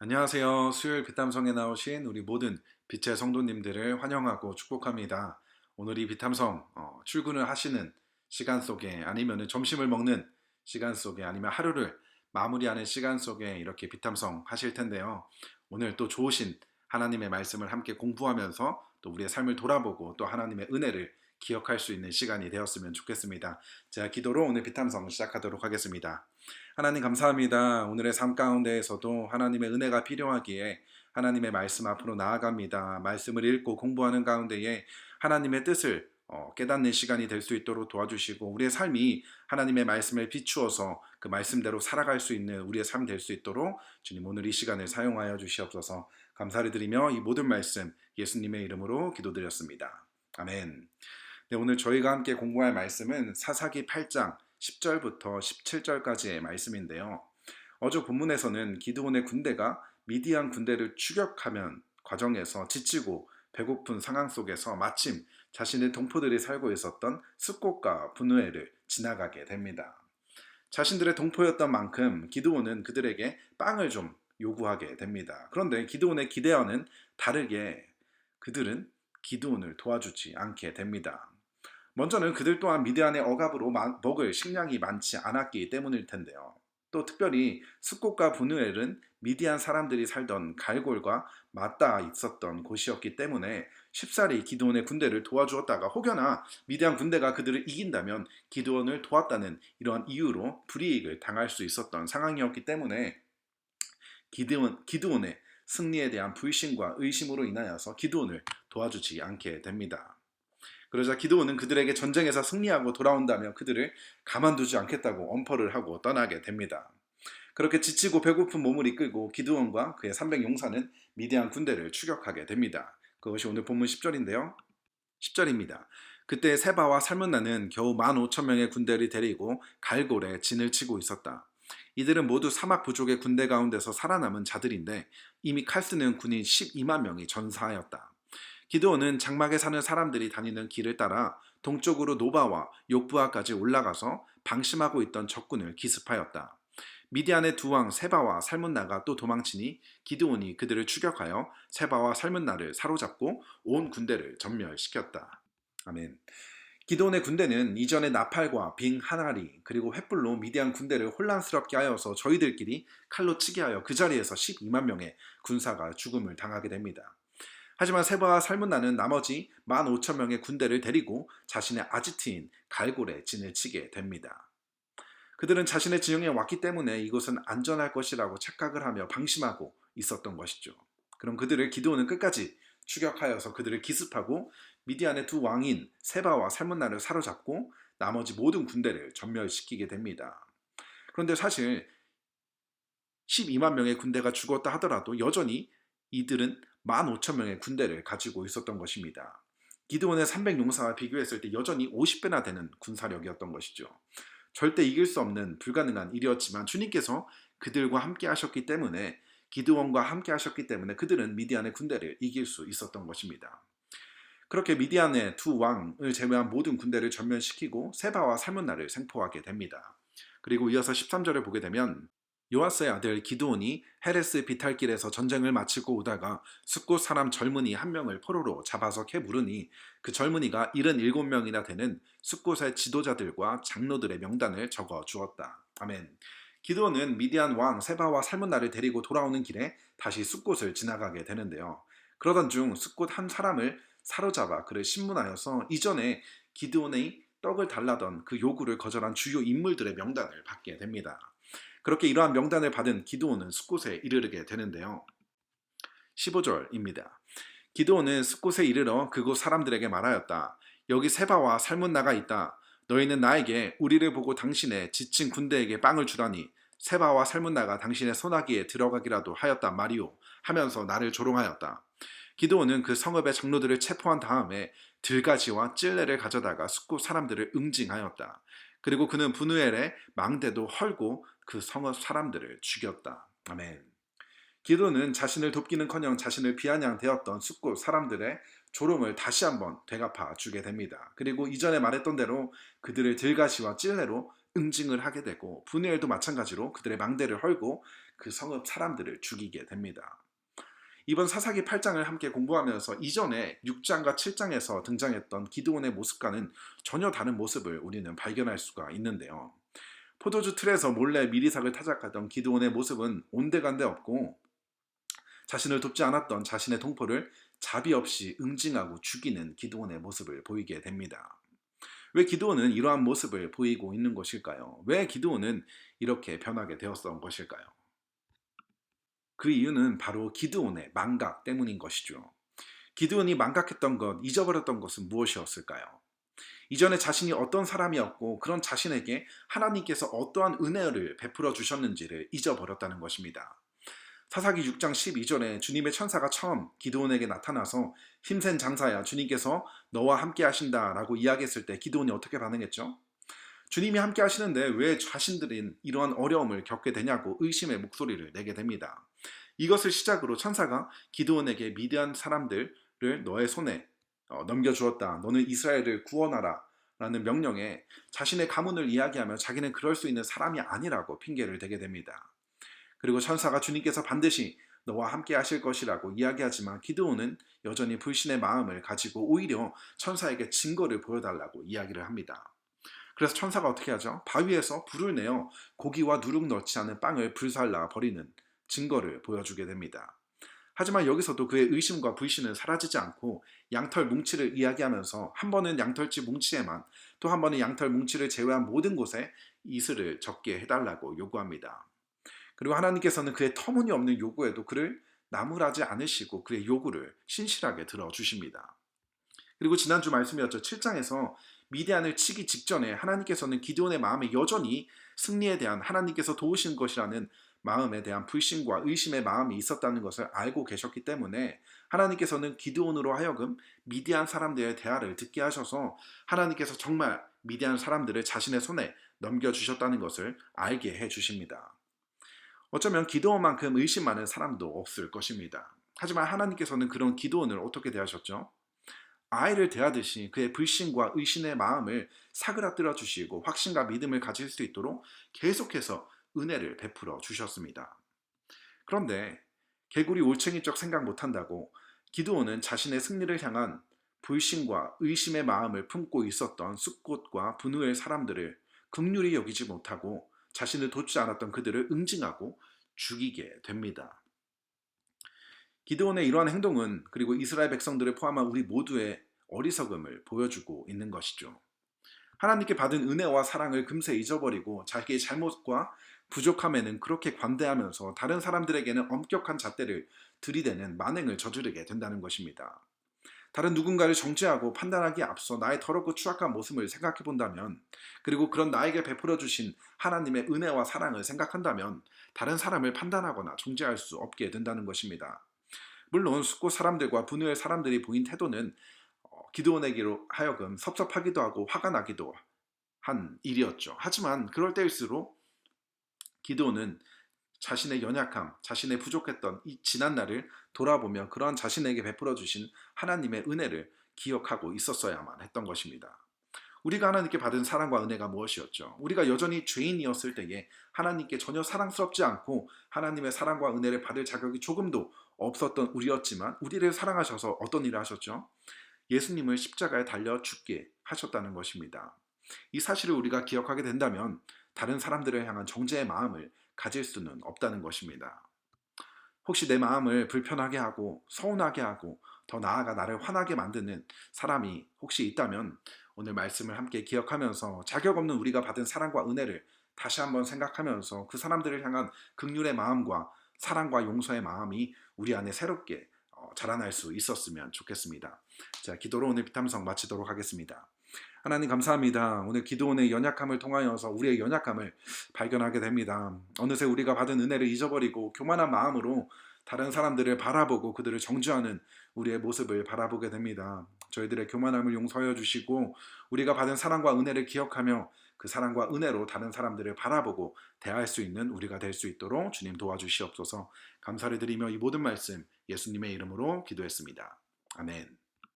안녕하세요. 수요일 비탐성에 나오신 우리 모든 빛의 성도님들을 환영하고 축복합니다. 오늘 이 비탐성 출근을 하시는 시간 속에 아니면 점심을 먹는 시간 속에 아니면 하루를 마무리하는 시간 속에 이렇게 비탐성 하실 텐데요. 오늘 또 좋으신 하나님의 말씀을 함께 공부하면서 또 우리의 삶을 돌아보고 또 하나님의 은혜를 기억할 수 있는 시간이 되었으면 좋겠습니다. 제가 기도로 오늘 비탐성 시작하도록 하겠습니다. 하나님 감사합니다. 오늘의 삶 가운데에서도 하나님의 은혜가 필요하기에 하나님의 말씀 앞으로 나아갑니다. 말씀을 읽고 공부하는 가운데에 하나님의 뜻을 깨닫는 시간이 될 수 있도록 도와주시고 우리의 삶이 하나님의 말씀을 비추어서 그 말씀대로 살아갈 수 있는 우리의 삶 될 수 있도록 주님 오늘 이 시간을 사용하여 주시옵소서. 감사를 드리며 이 모든 말씀 예수님의 이름으로 기도드렸습니다. 아멘. 네, 오늘 저희가 함께 공부할 말씀은 사사기 8장 10절부터 17절까지의 말씀인데요. 어제 본문에서는 기드온의 군대가 미디안 군대를 추격하면 과정에서 지치고 배고픈 상황 속에서 마침 자신의 동포들이 살고 있었던 숫곳과 분우엘을 지나가게 됩니다. 자신들의 동포였던 만큼 기드온은 그들에게 빵을 좀 요구하게 됩니다. 그런데 기드온의 기대와는 다르게 그들은 기드온을 도와주지 않게 됩니다. 먼저는 그들 또한 미디안의 억압으로 먹을 식량이 많지 않았기 때문일 텐데요. 또 특별히 숫곳과 분우엘은 미디안 사람들이 살던 갈골과 맞닿아 있었던 곳이었기 때문에 쉽사리 기드온의 군대를 도와주었다가 혹여나 미디안 군대가 그들을 이긴다면 기드온을 도왔다는 이러한 이유로 불이익을 당할 수 있었던 상황이었기 때문에 기드온의 승리에 대한 불신과 의심으로 인하여서 기드온을 도와주지 않게 됩니다. 그러자 기드온은 그들에게 전쟁에서 승리하고 돌아온다며 그들을 가만두지 않겠다고 엄포를 하고 떠나게 됩니다. 그렇게 지치고 배고픈 몸을 이끌고 기드온과 그의 300용사는 미디안 군대를 추격하게 됩니다. 그것이 오늘 본문 10절인데요. 10절입니다. 그때 세바와 살문나는 겨우 15,000명의 군대를 데리고 갈골에 진을 치고 있었다. 이들은 모두 사막 부족의 군대 가운데서 살아남은 자들인데 이미 칼 쓰는 군인 12만 명이 전사하였다. 기드온은 장막에 사는 사람들이 다니는 길을 따라 동쪽으로 노바와 욕부아까지 올라가서 방심하고 있던 적군을 기습하였다. 미디안의 두 왕 세바와 살문나가 또 도망치니 기드온이 그들을 추격하여 세바와 살문나를 사로잡고 온 군대를 전멸시켰다. 아멘. 기드온의 군대는 이전에 나팔과 빙 하나리 그리고 횃불로 미디안 군대를 혼란스럽게 하여서 저희들끼리 칼로 치게 하여 그 자리에서 12만 명의 군사가 죽음을 당하게 됩니다. 하지만 세바와 살문나는 나머지 15,000명의 군대를 데리고 자신의 아지트인 갈골에 진을 치게 됩니다. 그들은 자신의 진영에 왔기 때문에 이곳은 안전할 것이라고 착각을 하며 방심하고 있었던 것이죠. 그럼 그들을 기드온은 끝까지 추격하여서 그들을 기습하고 미디안의 두 왕인 세바와 살문나를 사로잡고 나머지 모든 군대를 전멸시키게 됩니다. 그런데 사실 12만 명의 군대가 죽었다 하더라도 여전히 이들은 15,000명의 군대를 가지고 있었던 것입니다. 기드온의 300용사와 비교했을 때 여전히 50배나 되는 군사력이었던 것이죠. 절대 이길 수 없는 불가능한 일이었지만 주님께서 그들과 함께 하셨기 때문에 기드온과 함께 하셨기 때문에 그들은 미디안의 군대를 이길 수 있었던 것입니다. 그렇게 미디안의 두 왕을 제외한 모든 군대를 전면시키고 세바와 살문나를 생포하게 됩니다. 그리고 이어서 13절을 보게 되면 요아스의 아들 기드온이 헤레스 비탈길에서 전쟁을 마치고 오다가 숫곳 사람 젊은이 한 명을 포로로 잡아서 캐 물으니 그 젊은이가 77명이나 되는 숫곳의 지도자들과 장로들의 명단을 적어 주었다. 아멘. 기드온은 미디안 왕 세바와 살문나를 데리고 돌아오는 길에 다시 숫곳을 지나가게 되는데요. 그러던 중 숫곳 한 사람을 사로잡아 그를 신문하여서 이전에 기드온의 떡을 달라던 그 요구를 거절한 주요 인물들의 명단을 받게 됩니다. 그렇게 이러한 명단을 받은 기드온은 숫곳에 이르게 되는데요. 15절입니다. 기드온은 숫곳에 이르러 그곳 사람들에게 말하였다. 여기 세바와 살문나가 있다. 너희는 나에게 우리를 보고 당신의 지친 군대에게 빵을 주라니 세바와 살문나가 당신의 소나기에 들어가기라도 하였단 말이오 하면서 나를 조롱하였다. 기드온은 그 성읍의 장로들을 체포한 다음에 들가지와 찔레를 가져다가 숫곳 사람들을 응징하였다. 그리고 그는 분우엘의 망대도 헐고 그 성읍 사람들을 죽였다. 아멘. 기드온은 자신을 돕기는커녕 자신을 비아냥 되었던 숫곳 사람들의 조롱을 다시 한번 되갚아 주게 됩니다. 그리고 이전에 말했던 대로 그들을 들가시와 찔레로 응징을 하게 되고 분우엘도 마찬가지로 그들의 망대를 헐고 그 성읍 사람들을 죽이게 됩니다. 이번 사사기 8장을 함께 공부하면서 이전에 6장과 7장에서 등장했던 기드온의 모습과는 전혀 다른 모습을 우리는 발견할 수가 있는데요. 포도주 틀에서 몰래 미리삭을 타작하던 기드온의 모습은 온데간데 없고 자신을 돕지 않았던 자신의 동포를 자비 없이 응징하고 죽이는 기드온의 모습을 보이게 됩니다. 왜 기드온은 이러한 모습을 보이고 있는 것일까요? 왜 기드온은 이렇게 변하게 되었던 것일까요? 그 이유는 바로 기드온의 망각 때문인 것이죠. 기드온이 망각했던 것, 잊어버렸던 것은 무엇이었을까요? 이전에 자신이 어떤 사람이었고 그런 자신에게 하나님께서 어떠한 은혜를 베풀어 주셨는지를 잊어버렸다는 것입니다. 사사기 6장 12절에 주님의 천사가 처음 기드온에게 나타나서 힘센 장사야 주님께서 너와 함께 하신다라고 이야기했을 때 기드온이 어떻게 반응했죠? 주님이 함께 하시는데 왜 자신들은 이러한 어려움을 겪게 되냐고 의심의 목소리를 내게 됩니다. 이것을 시작으로 천사가 기드온에게 미디안 사람들을 너의 손에 넘겨주었다. 너는 이스라엘을 구원하라. 라는 명령에 자신의 가문을 이야기하며 자기는 그럴 수 있는 사람이 아니라고 핑계를 대게 됩니다. 그리고 천사가 주님께서 반드시 너와 함께 하실 것이라고 이야기하지만 기드온은 여전히 불신의 마음을 가지고 오히려 천사에게 증거를 보여달라고 이야기를 합니다. 그래서 천사가 어떻게 하죠? 바위에서 불을 내어 고기와 누룩 넣지 않은 빵을 불살라 버리는 증거를 보여주게 됩니다. 하지만 여기서도 그의 의심과 불신은 사라지지 않고 양털 뭉치를 이야기하면서 한 번은 양털집 뭉치에만 또 한 번은 양털 뭉치를 제외한 모든 곳에 이슬을 적게 해달라고 요구합니다. 그리고 하나님께서는 그의 터무니없는 요구에도 그를 나무라지 않으시고 그의 요구를 신실하게 들어주십니다. 그리고 지난주 말씀이었죠. 7장에서 미디안을 치기 직전에 하나님께서는 기드온의 마음에 여전히 승리에 대한 하나님께서 도우신 것이라는 마음에 대한 불신과 의심의 마음이 있었다는 것을 알고 계셨기 때문에 하나님께서는 기드온으로 하여금 미디안 사람들의 대화를 듣게 하셔서 하나님께서 정말 미디안 사람들을 자신의 손에 넘겨주셨다는 것을 알게 해주십니다. 어쩌면 기드온만큼 의심 많은 사람도 없을 것입니다. 하지만 하나님께서는 그런 기드온을 어떻게 대하셨죠? 아이를 대하듯이 그의 불신과 의심의 마음을 사그라들어 주시고 확신과 믿음을 가질 수 있도록 계속해서 은혜를 베풀어 주셨습니다. 그런데 개구리 올챙이적 생각 못한다고 기드온은 자신의 승리를 향한 불신과 의심의 마음을 품고 있었던 숫곳과 분우엘 사람들을 긍휼히 여기지 못하고 자신을 돕지 않았던 그들을 응징하고 죽이게 됩니다. 기드온의 이러한 행동은 그리고 이스라엘 백성들을 포함한 우리 모두의 어리석음을 보여주고 있는 것이죠. 하나님께 받은 은혜와 사랑을 금세 잊어버리고 자기의 잘못과 부족함에는 그렇게 관대하면서 다른 사람들에게는 엄격한 잣대를 들이대는 만행을 저지르게 된다는 것입니다. 다른 누군가를 정죄하고 판단하기에 앞서 나의 더럽고 추악한 모습을 생각해 본다면, 그리고 그런 나에게 베풀어 주신 하나님의 은혜와 사랑을 생각한다면 다른 사람을 판단하거나 정죄할 수 없게 된다는 것입니다. 물론 숫곳 사람들과 분우엘 사람들이 보인 태도는 기드온에게로 하여금 섭섭하기도 하고 화가 나기도 한 일이었죠. 하지만 그럴 때일수록 기드온은 자신의 연약함, 자신의 부족했던 이 지난 날을 돌아보며 그러한 자신에게 베풀어 주신 하나님의 은혜를 기억하고 있었어야만 했던 것입니다. 우리가 하나님께 받은 사랑과 은혜가 무엇이었죠? 우리가 여전히 죄인이었을 때에 하나님께 전혀 사랑스럽지 않고 하나님의 사랑과 은혜를 받을 자격이 조금도 없었던 우리였지만 우리를 사랑하셔서 어떤 일을 하셨죠? 예수님을 십자가에 달려 죽게 하셨다는 것입니다. 이 사실을 우리가 기억하게 된다면 다른 사람들을 향한 정죄의 마음을 가질 수는 없다는 것입니다. 혹시 내 마음을 불편하게 하고 서운하게 하고 더 나아가 나를 화나게 만드는 사람이 혹시 있다면 오늘 말씀을 함께 기억하면서 자격 없는 우리가 받은 사랑과 은혜를 다시 한번 생각하면서 그 사람들을 향한 긍휼의 마음과 사랑과 용서의 마음이 우리 안에 새롭게 자라날 수 있었으면 좋겠습니다. 자, 기도로 오늘 비탐성 마치도록 하겠습니다. 하나님 감사합니다. 오늘 기도원의 연약함을 통하여서 우리의 연약함을 발견하게 됩니다. 어느새 우리가 받은 은혜를 잊어버리고 교만한 마음으로 다른 사람들을 바라보고 그들을 정죄하는 우리의 모습을 바라보게 됩니다. 저희들의 교만함을 용서하여 주시고 우리가 받은 사랑과 은혜를 기억하며 그 사랑과 은혜로 다른 사람들을 바라보고 대할 수 있는 우리가 될 수 있도록 주님 도와주시옵소서. 감사를 드리며 이 모든 말씀 예수님의 이름으로 기도했습니다. 아멘.